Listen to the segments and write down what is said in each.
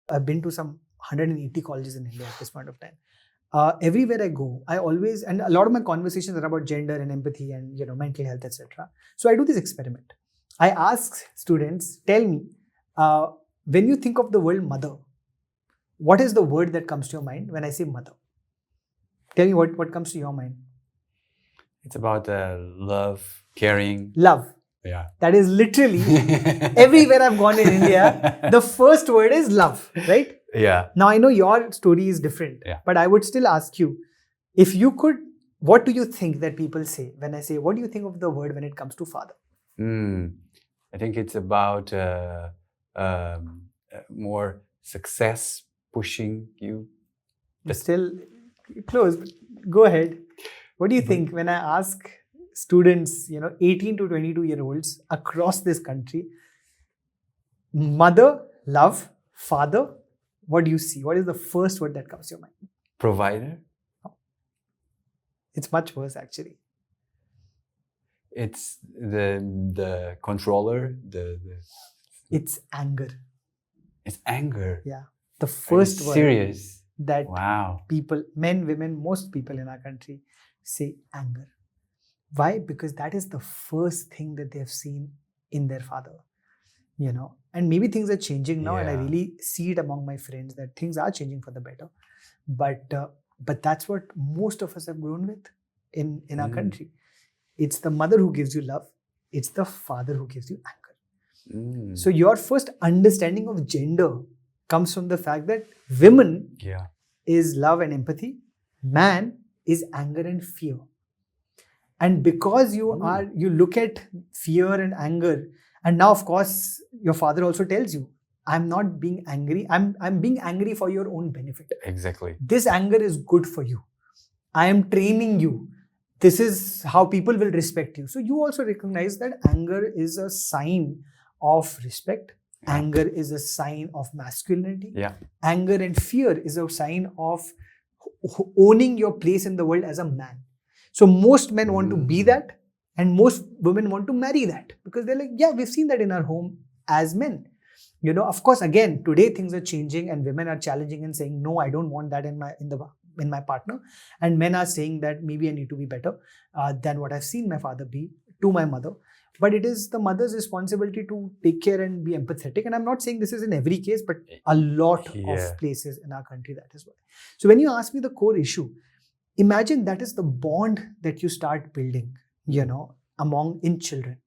I've been to some 180 colleges in India at this point of time. Everywhere I go, I always, and a lot of my conversations are about gender and empathy and mental health, etc. So I do this experiment. I ask students, tell me, when you think of the word mother, what is the word that comes to your mind when I say mother? Tell me what comes to your mind. It's about love, caring. Love. Yeah. That is literally everywhere I've gone in India, the first word is love, right? Yeah. Now I know your story is different, but I would still ask you, if you could, what do you think that people say when I say, what do you think of the word when it comes to father? I think it's about more success pushing you. Still close, but go ahead. What do you think when I ask students, 18 to 22-year-olds across this country, mother, love, father, what do you see? What is the first word that comes to your mind? Provider. It's much worse, actually. It's the controller. It's anger. It's anger. Yeah. The first word serious that wow. people, men, women, most people in our country say anger. Why? Because that is the first thing that they have seen in their father. And maybe things are changing now, and I really see it among my friends that things are changing for the better. But that's what most of us have grown with in our country. It's the mother who gives you love. It's the father who gives you anger. So your first understanding of gender comes from the fact that women is love and empathy. Man is anger and fear. And because you look at fear and anger, and now of course your father also tells you, I'm not being angry. I'm being angry for your own benefit. Exactly. This anger is good for you. I am training you. This is how people will respect you. So you also recognize that anger is a sign of respect. Yeah. Anger is a sign of masculinity. Yeah. Anger and fear is a sign of owning your place in the world as a man. So most men want to be that, and most women want to marry that, because they're like, yeah, we've seen that in our home as men. Of course, again, today things are changing and women are challenging and saying, no, I don't want that in my partner. And men are saying that maybe I need to be better than what I've seen my father be to my mother. But it is the mother's responsibility to take care and be empathetic. And I'm not saying this is in every case, but a lot of places in our country, that is why. So when you ask me the core issue, imagine that is the bond that you start building, in children.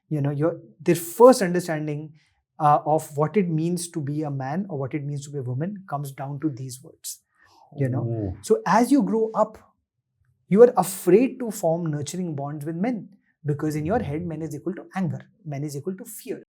Their first understanding of what it means to be a man or what it means to be a woman comes down to these words. So as you grow up, you are afraid to form nurturing bonds with men, because in your head, men is equal to anger, men is equal to fear.